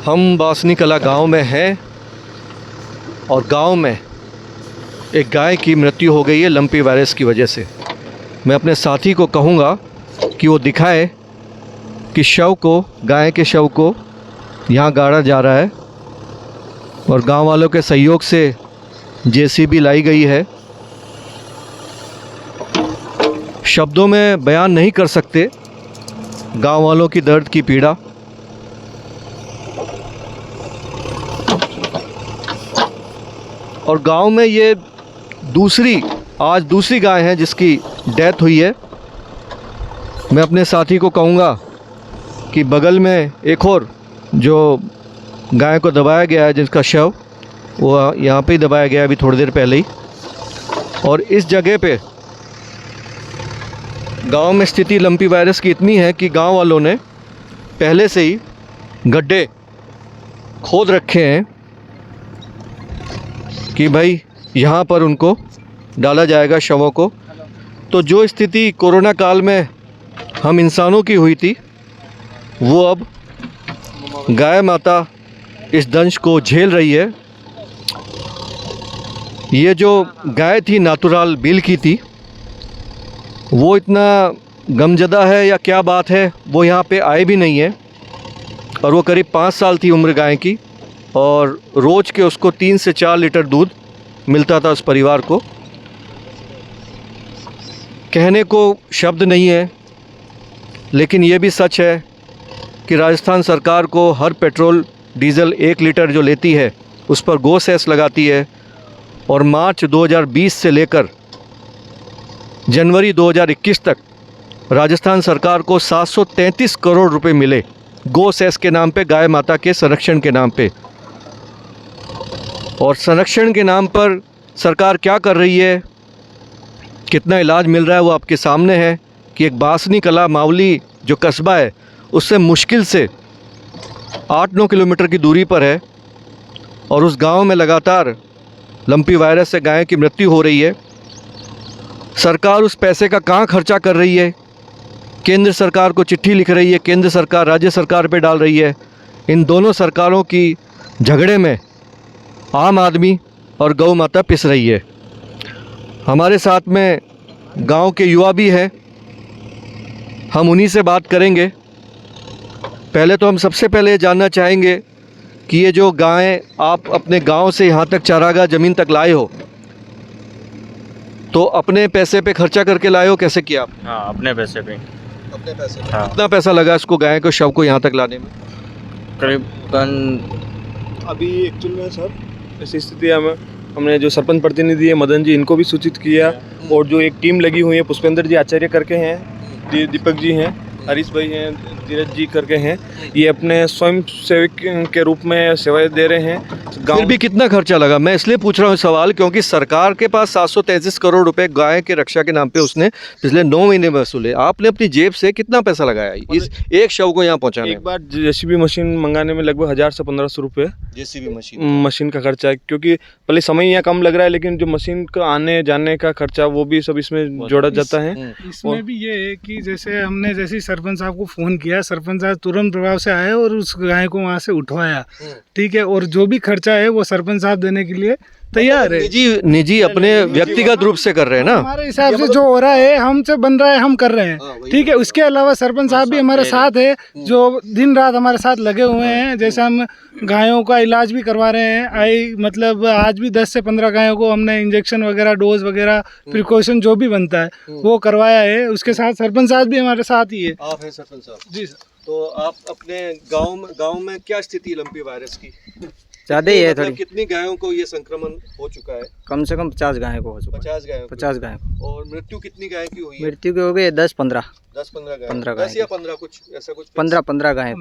हम बासनी कला गांव में हैं और गांव में एक गाय की मृत्यु हो गई है लंपी वायरस की वजह से। मैं अपने साथी को कहूँगा कि वो दिखाए कि गाय के शव को यहाँ गाड़ा जा रहा है और गांव वालों के सहयोग से जेसीबी लाई गई है। शब्दों में बयान नहीं कर सकते गांव वालों की दर्द की पीड़ा। और गांव में ये आज दूसरी गाय है जिसकी डेथ हुई है। मैं अपने साथी को कहूँगा कि बगल में एक और जो गाय को दबाया गया है जिसका शव, वो यहाँ पे ही दबाया गया अभी थोड़ी देर पहले ही। और इस जगह पे गांव में स्थिति लंपी वायरस की इतनी है कि गांव वालों ने पहले से ही गड्ढे खोद रखे हैं कि भाई यहाँ पर उनको डाला जाएगा शवों को। तो जो स्थिति कोरोना काल में हम इंसानों की हुई थी, वो अब गाय माता इस दंश को झेल रही है। ये जो गाय थी नातुराल बिल की थी, वो इतना गमजदा है या क्या बात है, वो यहाँ पे आए भी नहीं है। और वो करीब 5 साल थी उम्र गाय की और रोज़ के उसको 3 से 4 लीटर दूध मिलता था उस परिवार को। कहने को शब्द नहीं है, लेकिन ये भी सच है कि राजस्थान सरकार को हर पेट्रोल डीज़ल 1 लीटर जो लेती है उस पर गो सेस लगाती है। और मार्च 2020 से लेकर जनवरी 2021 तक राजस्थान सरकार को 733 करोड़ रुपए मिले गो सेस के नाम पे, गाय माता के संरक्षण के नाम पे। और संरक्षण के नाम पर सरकार क्या कर रही है, कितना इलाज मिल रहा है, वो आपके सामने है कि एक बासनी कला मावली जो कस्बा है उससे मुश्किल से 8-9 किलोमीटर की दूरी पर है और उस गांव में लगातार लंपी वायरस से गाय की मृत्यु हो रही है। सरकार उस पैसे का कहाँ खर्चा कर रही है? केंद्र सरकार को चिट्ठी लिख रही है, केंद्र सरकार राज्य सरकार पे डाल रही है। इन दोनों सरकारों की झगड़े में आम आदमी और गौ माता पिस रही है। हमारे साथ में गांव के युवा भी हैं, हम उन्हीं से बात करेंगे। पहले तो हम सबसे पहले जानना चाहेंगे कि ये जो गायें आप अपने गांव से यहाँ तक चारागाह ज़मीन तक लाए हो, तो अपने पैसे पे खर्चा करके लाए हो, कैसे किया आप? हाँ, अपने पैसे पे। अपने पैसे? हाँ। कितना पैसा लगा इसको, गाय को शव को यहाँ तक लाने में? करीबन अभी एक्चुअल में सर ऐसी स्थिति हमने जो सरपंच प्रतिनिधि है मदन जी, इनको भी सूचित किया। और जो एक टीम लगी हुई है, पुष्पेंद्र जी आचार्य करके हैं, दीपक जी हैं, हरीश भाई हैं, धीरज जी करके हैं, ये अपने स्वयं सेवक के रूप में सेवाएं दे रहे हैं। फिर भी कितना खर्चा लगा? मैं इसलिए पूछ रहा हूँ सवाल क्योंकि सरकार के पास 733 करोड़ रुपए गाय के रक्षा के नाम पे उसने पिछले 9 महीने में वसूले। आपने अपनी जेब से कितना पैसा लगाया इस एक शव को यहाँ पहुँचाने? एक बार जेसीबी मशीन मंगाने में लगभग 1000 से 1500 रुपये जेसीबी मशीन का खर्चा है, क्योंकि पहले समय यहाँ कम लग रहा है, लेकिन जो मशीन का आने जाने का खर्चा वो भी सब इसमें जोड़ा जाता है। इसमें भी ये है कि जैसे हमने सरपंच साहब को फ़ोन किया, सरपंच साहब तुरंत प्रभाव से आए और उस गाय को वहाँ से उठवाया, ठीक है। और जो भी खर्चा है वो सरपंच साहब देने के लिए तैयार है। निजी अपने व्यक्तिगत रूप से कर रहे हैं ना, हमारे हिसाब से जो हो रहा है, हमसे बन रहा है, हम कर रहे हैं, ठीक है। उसके अलावा सरपंच साहब भी हमारे साथ है, जो दिन रात हमारे साथ लगे हुए हैं। जैसे हम गायों का इलाज भी करवा रहे हैं, मतलब आज भी 10 से 15 गायों को हमने इंजेक्शन वगैरह, डोज वगैरह, प्रिकॉशन जो भी बनता है वो करवाया है। उसके साथ सरपंच साहब भी हमारे साथ ही है। आप हैं सरपंच साहब? जी सर। तो आप अपने गांव में क्या स्थिति लंपी वायरस की? ज़्यादा ही है थोड़ी। कितनी गायों को ये संक्रमण हो चुका है? कम से कम 50 गाय को हो चुका है। 50 गाय। और मृत्यु कितनी गाय की हुई है? मृत्यु की हो गई 10-15 गाय। 15 गाय। 10 या 15 कुछ ऐसा कुछ? 15 गाय।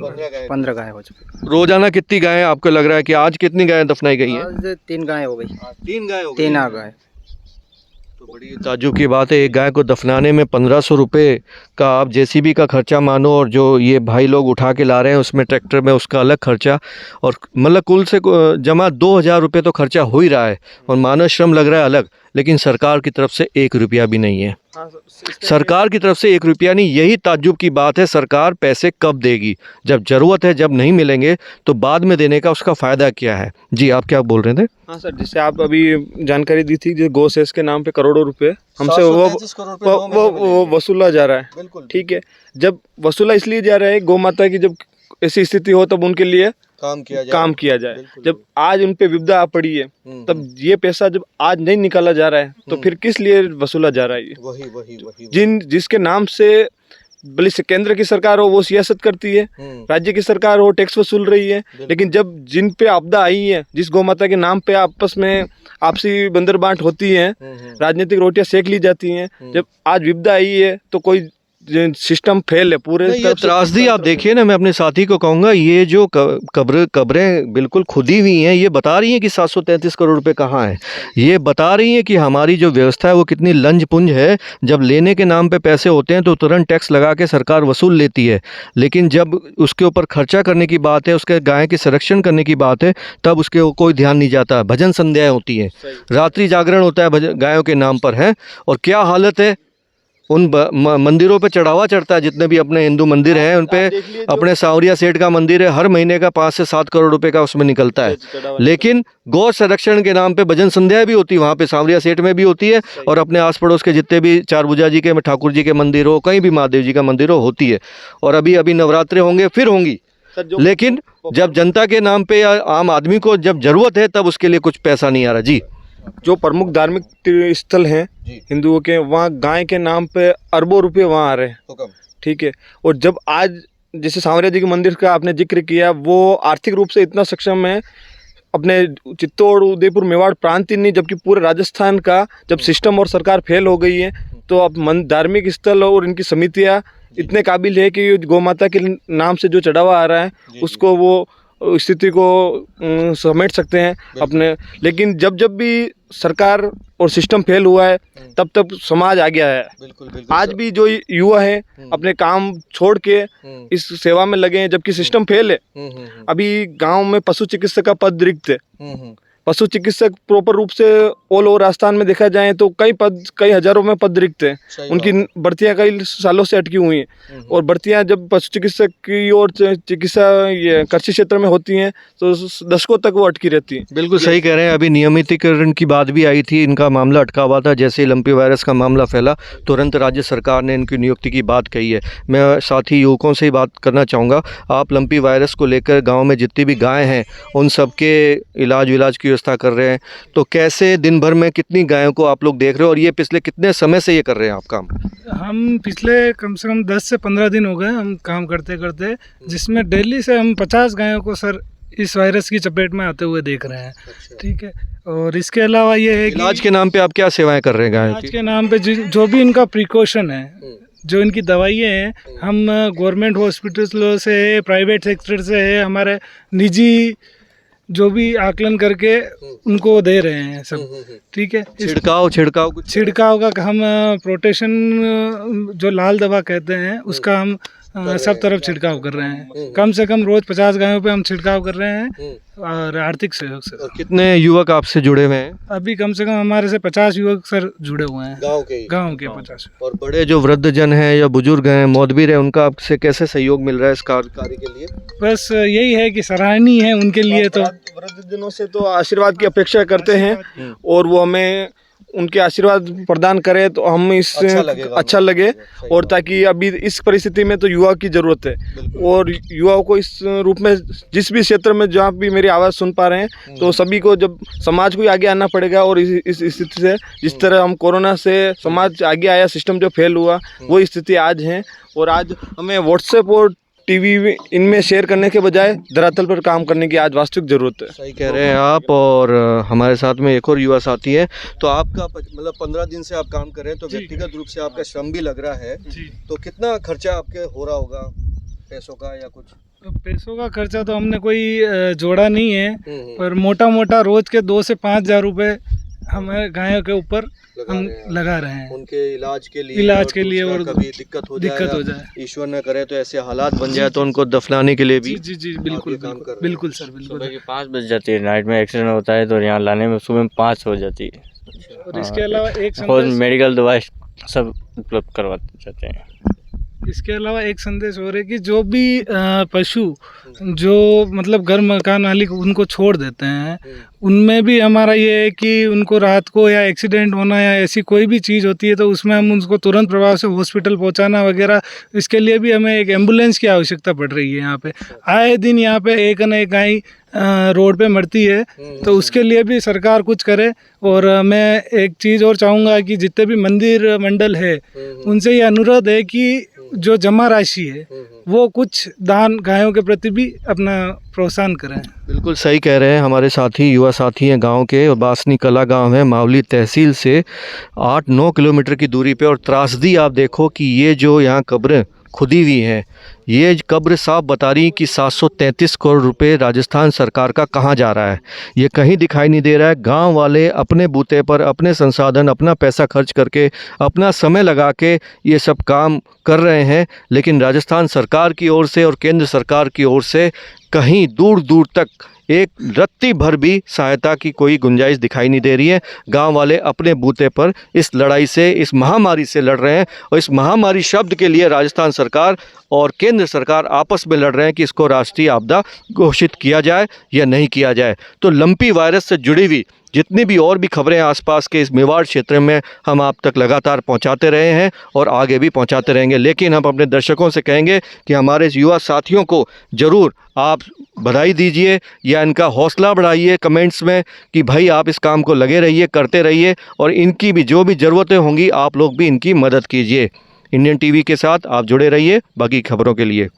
15 गाय हो चुकी। रोजाना कितनी गाय आपको लग रहा है कि आज कितनी गाय दफनाई गई है? आज 3 गाय हो गई। 3 गाय हो गई? 3 गाय। तो बड़ी ताज्जुब की बात है, एक गाय को दफनाने में 1500 रुपये का आप जेसीबी का खर्चा मानो, और जो ये भाई लोग उठा के ला रहे हैं उसमें ट्रैक्टर में उसका अलग खर्चा, और मतलब कुल से जमा 2000 रुपये तो खर्चा हो ही रहा है, और मानव श्रम लग रहा है अलग। लेकिन सरकार की तरफ से 1 रुपया भी नहीं है। हाँ सर, सरकार की तरफ से 1 रुपया नहीं। यही ताज्जुब की बात है, सरकार पैसे कब देगी? जब ज़रूरत है, जब नहीं मिलेंगे तो बाद में देने का उसका फ़ायदा क्या है? जी, आप क्या बोल रहे थे? हाँ सर, जैसे आप अभी जानकारी दी थी, जो गो सेस के नाम पे करोड़ों रुपए हमसे वो वसूला जा रहा है। बिल्कुल ठीक है, जब वसूला इसलिए जा रहा है, गौ माता की जब ऐसी स्थिति हो तब उनके लिए काम किया जाए। जब आज उन पे विपदा आ पड़ी है, तब ये पैसा जब आज नहीं निकाला जा रहा है तो फिर किस लिए वसूला जा रहा है? वही जिसके नाम से भले से केंद्र की सरकार हो वो सियासत करती है, राज्य की सरकार हो टैक्स वसूल रही है, लेकिन जब जिन पे आपदा आई है, जिस गौ माता के नाम पे आपस में आपसी बंदर बांट होती है, राजनीतिक रोटियां सेक ली जाती हैं, जब आज विपदा आई है तो कोई सिस्टम फेल है पूरे। ये त्रासदी आप देखिए ना, मैं अपने साथी को कहूँगा, ये जो कब्रें बिल्कुल खुदी हुई हैं, ये बता रही हैं कि 733 करोड़ रुपए कहाँ हैं। ये बता रही हैं कि हमारी जो व्यवस्था है वो कितनी लंज-पुंज है। जब लेने के नाम पे पैसे होते हैं तो तुरंत टैक्स लगा के सरकार वसूल लेती है, लेकिन जब उसके ऊपर खर्चा करने की बात है, उसके गाय के संरक्षण करने की बात है, तब उसके कोई ध्यान नहीं जाता। भजन संध्याएँ होती हैं, रात्रि जागरण होता है गायों के नाम पर है। और क्या हालत है, उन मंदिरों पे चढ़ावा चढ़ता है, जितने भी अपने हिंदू मंदिर हैं उन पे। अपने सांवरिया सेठ का मंदिर है, हर महीने का 5 से 7 करोड़ रुपए का उसमें निकलता है, लेकिन गौ संरक्षण के नाम पे भजन संध्या भी होती है, वहाँ पे सांवरिया सेठ में भी होती है, और अपने आस पड़ोस के जितने भी चारभुजा जी के, ठाकुर जी के मंदिर हो, कहीं भी महादेव जी का मंदिर हो, होती है। और अभी नवरात्रे होंगे, फिर होंगी, लेकिन जब जनता के नाम पे या आम आदमी को जब जरूरत है तब उसके लिए कुछ पैसा नहीं आ रहा। जी, जो प्रमुख धार्मिक स्थल हैं हिंदुओं के, वहाँ गाय के नाम पे अरबों रुपए वहाँ आ रहे हैं। ठीक है, और जब आज जैसे सांवरिया जी के मंदिर का आपने जिक्र किया, वो आर्थिक रूप से इतना सक्षम है, अपने चित्तौड़, उदयपुर, मेवाड़ प्रांत ही नहीं, जबकि पूरे राजस्थान का जब सिस्टम और सरकार फेल हो गई है, तो अब धार्मिक स्थल और इनकी समितियाँ इतने काबिल है कि गौ माता के नाम से जो चढ़ावा आ रहा है उसको वो स्थिति को समेट सकते हैं अपने। लेकिन जब भी सरकार और सिस्टम फेल हुआ है, तब समाज आ गया है। बिल्कुल। आज भी जो युवा है अपने काम छोड़ के इस सेवा में लगे हैं, जबकि सिस्टम फेल है। अभी गांव में पशु चिकित्सक का पद रिक्त है। पशु चिकित्सक प्रॉपर रूप से ऑल ओवर राजस्थान में देखा जाए तो कई हजारों में पद रिक्त हैं। उनकी भर्तियां कई सालों से अटकी हुई हैं, और भर्तियां जब पशु चिकित्सक की और चिकित्सा ये कृषि क्षेत्र में होती हैं तो दशकों तक वो अटकी रहती हैं। बिल्कुल सही कह रहे हैं। अभी नियमितीकरण की बात भी आई थी, इनका मामला अटका हुआ था। जैसे ही लंपी वायरस का मामला फैला, तुरंत राज्य सरकार ने इनकी नियुक्ति की बात कही है। मैं साथी युवकों से ही बात करना चाहूँगा, आप लंपी वायरस को लेकर गाँव में जितनी भी गाय हैं उन सबके इलाज की व्यवस्था कर रहे हैं, तो कैसे दिन भर में कितनी गायों को आप लोग देख रहे हो, और ये पिछले कितने समय से ये कर रहे हैं आप काम? हम पिछले कम से कम 10 से 15 दिन हो गए हम काम करते करते, जिसमें डेली से हम 50 गायों को सर इस वायरस की चपेट में आते हुए देख रहे हैं। ठीक है, और इसके अलावा ये है कि इलाज के नाम पे आप क्या सेवाएं कर रहे हैं गायों की? इलाज के नाम पे जो भी इनका प्रिकॉशन है, जो इनकी दवाइयाँ हैं, हम गवर्नमेंट हॉस्पिटलों से, प्राइवेट सेक्टर से है, हमारे निजी जो भी आकलन करके उनको दे रहे हैं सब। ठीक है, छिड़काव का हम प्रोटेक्शन जो लाल दवा कहते हैं उसका हम सब तरफ छिड़काव कर रहे हैं। कम से कम रोज 50 गायों पे हम छिड़काव कर रहे हैं, और आर्थिक सहयोग से। और कितने युवक आपसे जुड़े हुए हैं? अभी कम से कम हमारे से 50 युवक सर जुड़े हुए हैं, गाँव के 50। और बड़े जो वृद्ध जन हैं या बुजुर्ग हैं, मौतबीर हैं, उनका आपसे कैसे सहयोग मिल रहा है इस कार्य के लिए? बस यही है कि सराहनीय है उनके लिए। तो वृद्ध जनों से तो आशीर्वाद की अपेक्षा करते हैं, और वो हमें उनके आशीर्वाद प्रदान करें तो हम अच्छा लगे, और ताकि अभी इस परिस्थिति में तो युवा की ज़रूरत है, और युवाओं को इस रूप में जिस भी क्षेत्र में जहाँ भी मेरी आवाज़ सुन पा रहे हैं, तो सभी को जब समाज को ही आगे आना पड़ेगा। और इस स्थिति से, जिस तरह हम कोरोना से समाज आगे आया, सिस्टम जो फेल हुआ, वो स्थिति आज है। और आज हमें व्हाट्सएप और टीवी इनमें शेयर करने के बजाय धरातल पर काम करने की आज वास्तविक ज़रूरत है। सही कह रहे हैं आप। और हमारे साथ में एक और युवा साथी है। तो आपका मतलब 15 दिन से आप काम कर रहे हैं, तो व्यक्तिगत रूप से आपका श्रम भी लग रहा है, तो कितना खर्चा आपके हो रहा होगा पैसों का या कुछ? तो पैसों का खर्चा तो हमने कोई जोड़ा नहीं है, पर मोटा रोज के 2 से 5 हज़ार रुपये हमारे गायों के ऊपर हम लगा रहे हैं, उनके इलाज के लिए। और कभी दिक्कत हो जाए, ईश्वर न करे तो ऐसे हालात बन जाए तो उनको दफनाने के लिए भी। जी बिल्कुल सर, बिल्कुल। सुबह की 5 बज जाती है, नाइट में एक्सीडेंट होता है तो यहाँ लाने में सुबह में 5 हो जाती है। और इसके अलावा एक और संदेश मेडिकल दवाई सब उपलब्ध करवाते चाहते हैं। इसके अलावा एक संदेश और है कि जो भी पशु जो मतलब घर मकान मालिक उनको छोड़ देते हैं, उनमें भी हमारा ये है कि उनको रात को या एक्सीडेंट होना या ऐसी कोई भी चीज़ होती है तो उसमें हम उसको तुरंत प्रभाव से हॉस्पिटल पहुंचाना वगैरह, इसके लिए भी हमें एक एम्बुलेंस की आवश्यकता पड़ रही है। यहाँ पे आए दिन यहाँ पे एक न एक गाय रोड पे मरती है, तो उसके लिए भी सरकार कुछ करे। और मैं एक चीज़ और चाहूँगा कि जितने भी मंदिर मंडल है उनसे ये अनुरोध है कि जो जमा राशि है वो कुछ दान गायों के प्रति भी अपना प्रोत्साहन करें। बिल्कुल सही कह रहे हैं हमारे साथी, युवा साथी हैं गांव के। और बासनी कला गांव है मावली तहसील से 8-9 किलोमीटर की दूरी पे। और त्रासदी आप देखो कि ये जो यहाँ कब्रें खुदी हुई हैं, ये कब्र साफ बता रही कि 733 करोड़ रुपए राजस्थान सरकार का कहाँ जा रहा है, ये कहीं दिखाई नहीं दे रहा है। गांव वाले अपने बूते पर अपने संसाधन, अपना पैसा खर्च करके, अपना समय लगा के ये सब काम कर रहे हैं, लेकिन राजस्थान सरकार की ओर से और केंद्र सरकार की ओर से कहीं दूर दूर तक एक रत्ती भर भी सहायता की कोई गुंजाइश दिखाई नहीं दे रही है। गांव वाले अपने बूते पर इस लड़ाई से, इस महामारी से लड़ रहे हैं। और इस महामारी शब्द के लिए राजस्थान सरकार और केंद्र सरकार आपस में लड़ रहे हैं कि इसको राष्ट्रीय आपदा घोषित किया जाए या नहीं किया जाए। तो लंपी वायरस से जुड़ी हुई जितनी भी और भी खबरें आसपास के इस मेवाड़ क्षेत्र में हम आप तक लगातार पहुंचाते रहे हैं और आगे भी पहुंचाते रहेंगे। लेकिन हम अपने दर्शकों से कहेंगे कि हमारे इस युवा साथियों को ज़रूर आप बधाई दीजिए या इनका हौसला बढ़ाइए कमेंट्स में कि भाई आप इस काम को लगे रहिए, करते रहिए, और इनकी भी जो भी ज़रूरतें होंगी आप लोग भी इनकी मदद कीजिए। इंडियन टीवी के साथ आप जुड़े रहिए बाकी खबरों के लिए।